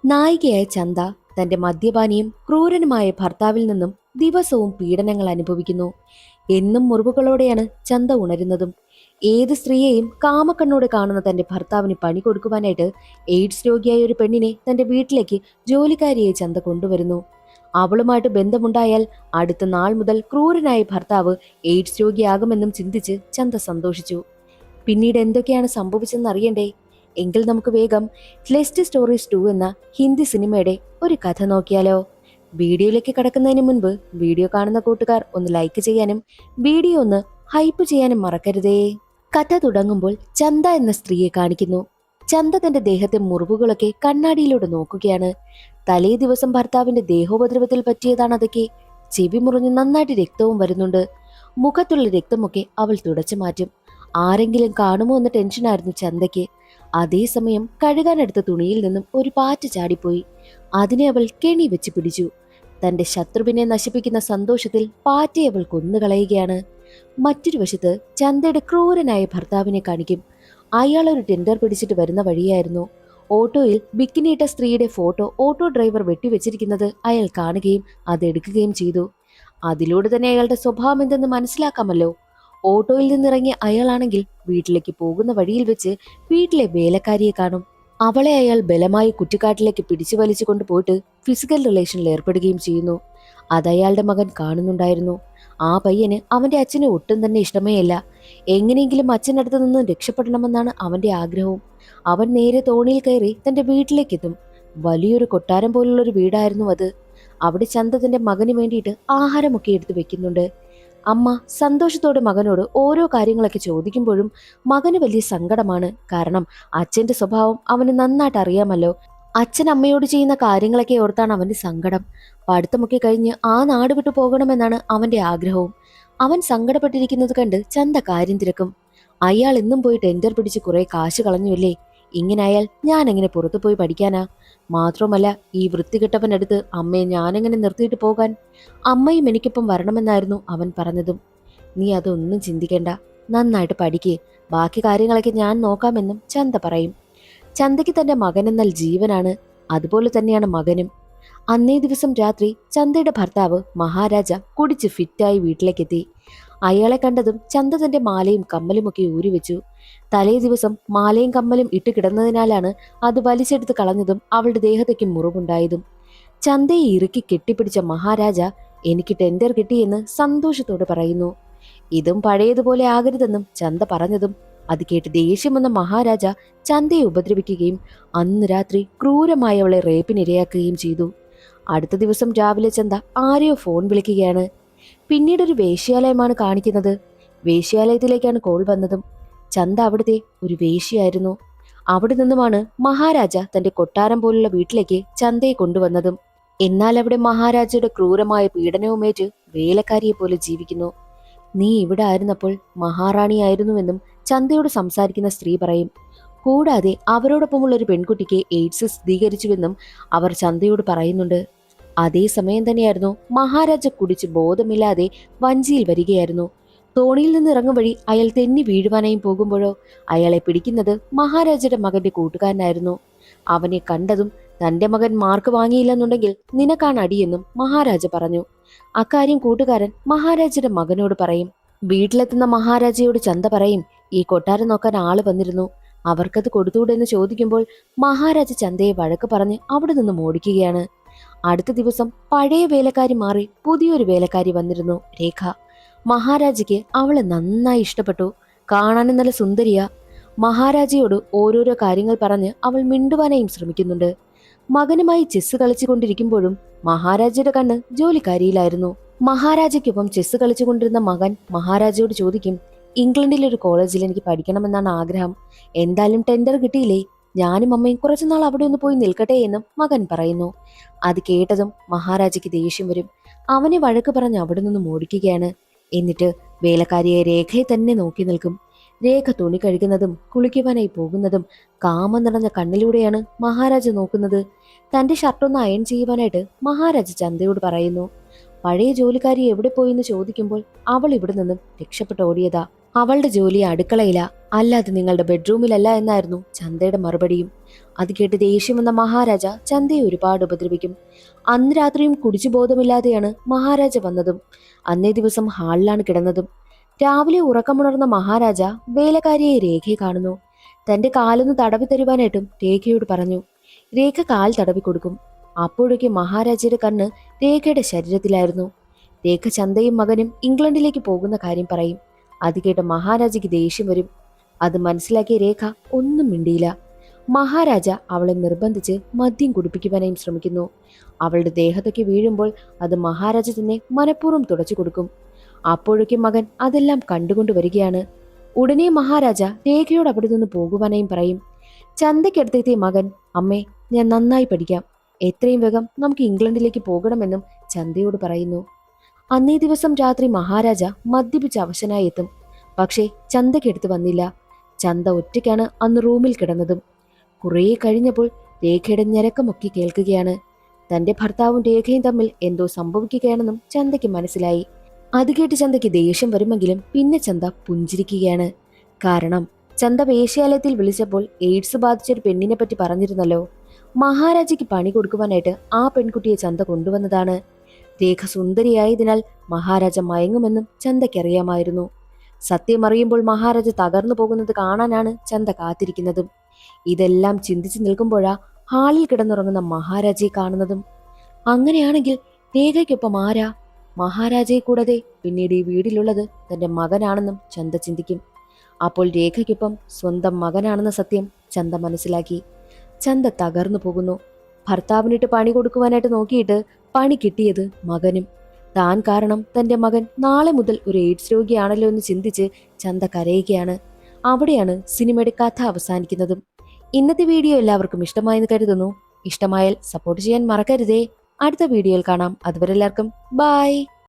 നായികയായ ചന്ത തന്റെ മദ്യപാനിയും ക്രൂരനുമായ ഭർത്താവിൽ നിന്നും ദിവസവും പീഡനങ്ങൾ അനുഭവിക്കുന്നു. എന്നും മുറിവുകളോടെയാണ് ചന്ത ഉണരുന്നതും. ഏത് സ്ത്രീയെയും കാമക്കണ്ണോടെ കാണുന്ന തന്റെ ഭർത്താവിന് പണി കൊടുക്കുവാനായിട്ട് എയ്ഡ്സ് രോഗിയായ ഒരു പെണ്ണിനെ തന്റെ വീട്ടിലേക്ക് ജോലിക്കാരിയെ ചന്ത കൊണ്ടുവരുന്നു. അവളുമായിട്ട് ബന്ധമുണ്ടായാൽ അടുത്ത നാൾ മുതൽ ക്രൂരനായ ഭർത്താവ് എയ്ഡ്സ് രോഗിയാകുമെന്നും ചിന്തിച്ച് ചന്ത സന്തോഷിച്ചു. പിന്നീട് എന്തൊക്കെയാണ് സംഭവിച്ചെന്ന് അറിയണ്ടേ? എങ്കിൽ നമുക്ക് വേഗം ലെസ്റ്റ് സ്റ്റോറീസ് 2 എന്ന ഹിന്ദി സിനിമയുടെ ഒരു കഥ നോക്കിയാലോ? വീഡിയോയിലേക്ക് കടക്കുന്നതിന് മുൻപ് വീഡിയോ കാണുന്ന കൂട്ടുകാർ ഒന്ന് ലൈക്ക് ചെയ്യാനും വീഡിയോ ഒന്ന് ഹൈപ്പ് ചെയ്യാനും മറക്കരുതേ. കഥ തുടങ്ങുമ്പോൾ ചന്ത എന്ന സ്ത്രീയെ കാണിക്കുന്നു. ചന്ത തന്റെ ദേഹത്തെ മുറിവുകളൊക്കെ കണ്ണാടിയിലൂടെ നോക്കുകയാണ്. തലേ ദിവസം ഭർത്താവിന്റെ ദേഹോപദ്രവത്തിൽ പറ്റിയതാണ് അതൊക്കെ. ചെവി മുറിഞ്ഞ് നന്നായിട്ട് രക്തവും വരുന്നുണ്ട്. മുഖത്തുള്ള രക്തമൊക്കെ അവൾ തുടച്ചു മാറ്റും. ആരെങ്കിലും കാണുമോ എന്ന ടെൻഷനായിരുന്നു ചന്തയ്ക്ക്. അതേസമയം കഴുകാനെടുത്ത തുണിയിൽ നിന്നും ഒരു പാറ്റ ചാടിപ്പോയി. അതിനെ അവൾ കെണി വെച്ച് പിടിച്ചു. തന്റെ ശത്രുവിനെ നശിപ്പിക്കുന്ന സന്തോഷത്തിൽ പാറ്റയെ അവൾ കൊന്നുകളയുകയാണ്. മറ്റൊരു വശത്ത് ചന്തയുടെ ക്രൂരനായ ഭർത്താവിനെ കാണിക്കും. അയാൾ ഒരു ടെൻഡർ പിടിച്ചിട്ട് വരുന്ന വഴിയായിരുന്നു. ഓട്ടോയിൽ ബിക്കിനിയിട്ട സ്ത്രീയുടെ ഫോട്ടോ ഓട്ടോ ഡ്രൈവർ വെട്ടിവെച്ചിരിക്കുന്നത് അയാൾ കാണുകയും അതെടുക്കുകയും ചെയ്തു. അതിലൂടെ തന്നെ അയാളുടെ സ്വഭാവം എന്തെന്ന് മനസ്സിലാക്കാമല്ലോ. ഓട്ടോയിൽ നിന്നിറങ്ങിയ അയാളാണെങ്കിൽ വീട്ടിലേക്ക് പോകുന്ന വഴിയിൽ വെച്ച് വീട്ടിലെ വേലക്കാരിയെ കാണും. അവളെ അയാൾ ബലമായി കുറ്റിക്കാട്ടിലേക്ക് പിടിച്ചു വലിച്ചു കൊണ്ടുപോയിട്ട് ഫിസിക്കൽ റിലേഷനിൽ ഏർപ്പെടുകയും ചെയ്യുന്നു. അത് അയാളുടെ മകൻ കാണുന്നുണ്ടായിരുന്നു. ആ പയ്യന് അവന്റെ അച്ഛന് ഒട്ടും തന്നെ ഇഷ്ടമേ അല്ല. എങ്ങനെയെങ്കിലും അച്ഛനടുത്ത് നിന്ന് രക്ഷപ്പെടണമെന്നാണ് അവന്റെ ആഗ്രഹവും. അവൻ നേരെ തോണിയിൽ കയറി തന്റെ വീട്ടിലേക്ക് എത്തും. വലിയൊരു കൊട്ടാരം പോലുള്ളൊരു വീടായിരുന്നു അത്. അവിടെ ചന്ത തന്റെ മകന് വേണ്ടിയിട്ട് ആഹാരമൊക്കെ എടുത്തു വെക്കുന്നുണ്ട്. അമ്മ സന്തോഷത്തോടെ മകനോട് ഓരോ കാര്യങ്ങളൊക്കെ ചോദിക്കുമ്പോഴും മകന് വലിയ സങ്കടമാണ്. കാരണം അച്ഛന്റെ സ്വഭാവം അവന് നന്നായിട്ട് അറിയാമല്ലോ. അച്ഛൻ അമ്മയോട് ചെയ്യുന്ന കാര്യങ്ങളൊക്കെ ഓർത്താണ് അവന്റെ സങ്കടം. പഠിത്തമൊക്കെ കഴിഞ്ഞ് ആ നാട് വിട്ടു പോകണമെന്നാണ് അവന്റെ ആഗ്രഹവും. അവൻ സങ്കടപ്പെട്ടിരിക്കുന്നത് കണ്ട് ചന്ത കാര്യം തിരക്കും. അയാൾ ഇന്നും പോയി ടെൻഡർ പിടിച്ച് കുറെ കാശ് കളഞ്ഞുവല്ലേ. ഇങ്ങനായാൽ ഞാൻ എങ്ങനെ പുറത്തു പോയി പഠിക്കാനാ? മാത്രമല്ല ഈ വൃത്തികെട്ടവനടുത്ത് അമ്മയെ ഞാനെങ്ങനെ നിർത്തിയിട്ട് പോകാൻ? അമ്മയും എനിക്കൊപ്പം വരണമെന്നായിരുന്നു അവൻ പറഞ്ഞതും. നീ അതൊന്നും ചിന്തിക്കേണ്ട, നന്നായിട്ട് പഠിക്കേ, ബാക്കി കാര്യങ്ങളൊക്കെ ഞാൻ നോക്കാമെന്നും ചന്ത പറയും. ചന്തയ്ക്ക് തന്റെ മകനെന്നാൽ ജീവനാണ്. അതുപോലെ തന്നെയാണ് മകനും. അന്നേ ദിവസം രാത്രി ചന്തയുടെ ഭർത്താവ് മഹാരാജ കുടിച്ച് ഫിറ്റായി വീട്ടിലേക്കെത്തി. അയാളെ കണ്ടതും ചന്ത തന്റെ മാലയും കമ്മലുമൊക്കെ ഊരിവെച്ചു. തലേ ദിവസം മാലയും കമ്മലും ഇട്ട് കിടന്നതിനാലാണ് അത് വലിച്ചെടുത്ത് കളഞ്ഞതും അവളുടെ ദേഹത്തേക്ക് മുറിവുണ്ടായതും. ചന്തയെ ഇറുക്കി കെട്ടിപ്പിടിച്ച മഹാരാജ എനിക്ക് ടെൻഡർ കിട്ടിയെന്ന് സന്തോഷത്തോടെ പറയുന്നു. ഇതും പഴയതുപോലെ ആകരുതെന്നും ചന്ത പറഞ്ഞതും അത് കേട്ട് ദേഷ്യം വന്ന മഹാരാജ ചന്തയെ ഉപദ്രവിക്കുകയും അന്ന് രാത്രി ക്രൂരമായി അവളെ റേപ്പിനിരയാക്കുകയും ചെയ്തു. അടുത്ത ദിവസം രാവിലെ ചന്ത ആരെയോ ഫോൺ വിളിക്കുകയാണ്. പിന്നീട് ഒരു വേശ്യാലയമാണ് കാണിക്കുന്നത്. വേശ്യാലയത്തിലേക്കാണ് കോൾ വന്നതും. ചന്ത അവിടുത്തെ ഒരു വേശ്യയായിരുന്നു. അവിടെ നിന്നുമാണ് മഹാരാജ തന്റെ കൊട്ടാരം പോലുള്ള വീട്ടിലേക്ക് ചന്തയെ കൊണ്ടുവന്നതും. എന്നാൽ അവിടെ മഹാരാജയുടെ ക്രൂരമായ പീഡനവുമേറ്റ് വേലക്കാരിയെ പോലെ ജീവിക്കുന്നു. നീ ഇവിടെ ആയിരുന്നപ്പോൾ മഹാറാണിയായിരുന്നുവെന്നും ചന്തയോട് സംസാരിക്കുന്ന സ്ത്രീ പറയും. കൂടാതെ അവരോടൊപ്പമുള്ള ഒരു പെൺകുട്ടിക്ക് എയ്ഡ്സ് സ്ഥിരീകരിച്ചുവെന്നും അവർ ചന്തയോട് പറയുന്നുണ്ട്. അതേസമയം തന്നെയായിരുന്നു മഹാരാജ കുടിച്ച് ബോധമില്ലാതെ വഞ്ചിയിൽ വരികയായിരുന്നു. തോണിയിൽ നിന്ന് ഇറങ്ങും വഴി അയാൾ തെന്നി വീഴുവാനായും പോകുമ്പോഴോ അയാളെ പിടിക്കുന്നത് മഹാരാജയുടെ മകന്റെ കൂട്ടുകാരനായിരുന്നു. അവനെ കണ്ടതും തന്റെ മകൻ മാർക്ക് വാങ്ങിയില്ലെന്നുണ്ടെങ്കിൽ നിനക്കാണ് അടിയെന്നും മഹാരാജ പറഞ്ഞു. അക്കാര്യം കൂട്ടുകാരൻ മഹാരാജയുടെ മകനോട് പറയും. വീട്ടിലെത്തുന്ന മഹാരാജയോട് ചന്ത പറയും, ഈ കൊട്ടാരം നോക്കാൻ ആള് വന്നിരുന്നു, അവർക്കത് കൊടുത്തൂടെന്ന് ചോദിക്കുമ്പോൾ മഹാരാജ ചന്തയെ വഴക്ക് പറഞ്ഞ് അവിടെ നിന്ന് ഓടിക്കുകയാണ്. അടുത്ത ദിവസം പഴയ വേലക്കാരി മാറി പുതിയൊരു വേലക്കാരി വന്നിരുന്നു, രേഖ. മഹാരാജയ്ക്ക് അവളെ നന്നായി ഇഷ്ടപ്പെട്ടു. കാണാനും നല്ല സുന്ദരിയാ. മഹാരാജയോട് ഓരോരോ കാര്യങ്ങൾ പറഞ്ഞ് അവൾ മിണ്ടുവാനായും ശ്രമിക്കുന്നുണ്ട്. മകനുമായി ചെസ് കളിച്ചുകൊണ്ടിരിക്കുമ്പോഴും മഹാരാജയുടെ കണ്ണ് ജോലിക്കാരിയിലായിരുന്നു. മഹാരാജയ്ക്കൊപ്പം ചെസ് കളിച്ചുകൊണ്ടിരുന്ന മകൻ മഹാരാജയോട് ചോദിക്കും, ഇംഗ്ലണ്ടിലെ ഒരു കോളേജിൽ എനിക്ക് പഠിക്കണമെന്നാണ് ആഗ്രഹം. എന്തായാലും ടെൻഡർ കിട്ടിയില്ലേ, ഞാനും അമ്മയും കുറച്ചുനാൾ അവിടെ ഒന്ന് പോയി നിൽക്കട്ടെ എന്നും മകൻ പറയുന്നു. അത് കേട്ടതും മഹാരാജയ്ക്ക് ദേഷ്യം വരും. അവനെ വഴക്ക് പറഞ്ഞ് അവിടെ നിന്നും ഓടിക്കുകയാണ്. എന്നിട്ട് വേലക്കാരിയെ രേഖയെ തന്നെ നോക്കി നിൽക്കും. രേഖ തുണി കഴുകുന്നതും കുളിക്കുവാനായി പോകുന്നതും കാമം നിറഞ്ഞ കണ്ണിലൂടെയാണ് മഹാരാജ നോക്കുന്നത്. തന്റെ ഷർട്ടൊന്ന് അയൺ ചെയ്യുവാനായിട്ട് മഹാരാജ ചന്തയോട് പറയുന്നു. പഴയ ജോലിക്കാരി എവിടെ പോയെന്ന് ചോദിക്കുമ്പോൾ അവൾ ഇവിടെ നിന്നും രക്ഷപ്പെട്ട് ഓടിയതാ. അവളുടെ ജോലി അടുക്കളയില, അല്ലാതെ നിങ്ങളുടെ ബെഡ്റൂമിലല്ല എന്നായിരുന്നു ചന്തയുടെ മറുപടിയും. അത് കേട്ട് ദേഷ്യം വന്ന മഹാരാജ ചന്തയെ ഒരുപാട് ഉപദ്രവിക്കും. അന്ന് രാത്രിയും കുടിച്ചു ബോധമില്ലാതെയാണ് മഹാരാജ വന്നതും അന്നേ ദിവസം ഹാളിലാണ് കിടന്നതും. രാവിലെ ഉറക്കമുണർന്ന മഹാരാജ വേലക്കാരിയെ രേഖയെ കാണുന്നു. തന്റെ കാലൊന്ന് തടവി തരുവാനായിട്ടും രേഖയോട് പറഞ്ഞു. രേഖ കാൽ തടവി കൊടുക്കും. അപ്പോഴേക്ക് മഹാരാജയുടെ കണ്ണ് രേഖയുടെ ശരീരത്തിലായിരുന്നു. രേഖ ചന്തയും മകനും ഇംഗ്ലണ്ടിലേക്ക് പോകുന്ന കാര്യം പറയും. അത് കേട്ട് മഹാരാജയ്ക്ക് ദേഷ്യം വരും. അത് മനസ്സിലാക്കിയ രേഖ ഒന്നും മിണ്ടിയില്ല. മഹാരാജ അവളെ നിർബന്ധിച്ച് മദ്യം കുടിപ്പിക്കുവാനായും ശ്രമിക്കുന്നു. അവളുടെ ദേഹത്തൊക്കെ വീഴുമ്പോൾ അത് മഹാരാജ തന്നെ മനഃപൂർവ്വം തുടച്ചു കൊടുക്കും. അപ്പോഴേക്കും മകൻ അതെല്ലാം കണ്ടുകൊണ്ട് വരികയാണ്. ഉടനെ മഹാരാജ രേഖയോട് അവിടെ നിന്ന് പോകുവാനായും പറയും. ചന്തയ്ക്കടുത്തെത്തിയ മകൻ, അമ്മേ, ഞാൻ നന്നായി പഠിക്കാം, എത്രയും വേഗം നമുക്ക് ഇംഗ്ലണ്ടിലേക്ക് പോകണമെന്നും ചന്തയോട് പറയുന്നു. അന്നേ ദിവസം രാത്രി മഹാരാജ മദ്യപിച്ച് അവശനായി എത്തും. പക്ഷേ ചന്തയ്ക്കടുത്ത് വന്നില്ല. ചന്ത ഒറ്റയ്ക്കാണ് അന്ന് റൂമിൽ കിടന്നതും. കുറേ കഴിഞ്ഞപ്പോൾ രേഖയുടെ ഞരക്കമൊക്കെ കേൾക്കുകയാണ്. തന്റെ ഭർത്താവും രേഖയും തമ്മിൽ എന്തോ സംഭവിക്കുകയാണെന്നും ചന്തയ്ക്ക് മനസ്സിലായി. അത് കേട്ട് ചന്തയ്ക്ക് ദേഷ്യം വരുമെങ്കിലും പിന്നെ ചന്ത പുഞ്ചിരിക്കുകയാണ്. കാരണം ചന്ത വേശ്യാലയത്തിൽ വിളിച്ചപ്പോൾ എയ്ഡ്സ് ബാധിച്ചൊരു പെണ്ണിനെ പറ്റി പറഞ്ഞിരുന്നല്ലോ. മഹാരാജയ്ക്ക് പണി കൊടുക്കുവാനായിട്ട് ആ പെൺകുട്ടിയെ ചന്ത കൊണ്ടുവന്നതാണ്. രേഖ സുന്ദരിയായതിനാൽ മഹാരാജ മയങ്ങുമെന്നും ചന്തയ്ക്കറിയാമായിരുന്നു. സത്യം അറിയുമ്പോൾ മഹാരാജ തകർന്നു പോകുന്നത് കാണാനാണ് ചന്ത കാത്തിരിക്കുന്നതും. ഇതെല്ലാം ചിന്തിച്ചു നിൽക്കുമ്പോഴാ ഹാളിൽ കിടന്നുറങ്ങുന്ന മഹാരാജയെ കാണുന്നതും. അങ്ങനെയാണെങ്കിൽ രേഖയ്ക്കൊപ്പം ആരാ? മഹാരാജയെ കൂടാതെ പിന്നീട് ഈ വീട്ടിലുള്ളത് തന്റെ മകനാണെന്നും ചന്ത ചിന്തിക്കും. അപ്പോൾ രേഖയ്ക്കൊപ്പം സ്വന്തം മകനാണെന്ന സത്യം ചന്ത മനസ്സിലാക്കി. ചന്ത തകർന്നു പോകുന്നു. ഭർത്താവിനിട്ട് പണി കൊടുക്കുവാനായിട്ട് നോക്കിയിട്ട് പണി കിട്ടിയത് മകനും. താൻ കാരണം തന്റെ മകൻ നാളെ മുതൽ ഒരു എയ്ഡ്സ് രോഗിയാണല്ലോ എന്ന് ചിന്തിച്ച് ചന്ത കരയുകയാണ്. അവിടെയാണ് സിനിമയുടെ കഥ അവസാനിക്കുന്നതും. ഇന്നത്തെ വീഡിയോ എല്ലാവർക്കും ഇഷ്ടമായെന്ന് കരുതുന്നു. ഇഷ്ടമായാൽ സപ്പോർട്ട് ചെയ്യാൻ മറക്കരുതേ. അടുത്ത വീഡിയോയിൽ കാണാം. അതുവരെ എല്ലാവർക്കും ബൈ.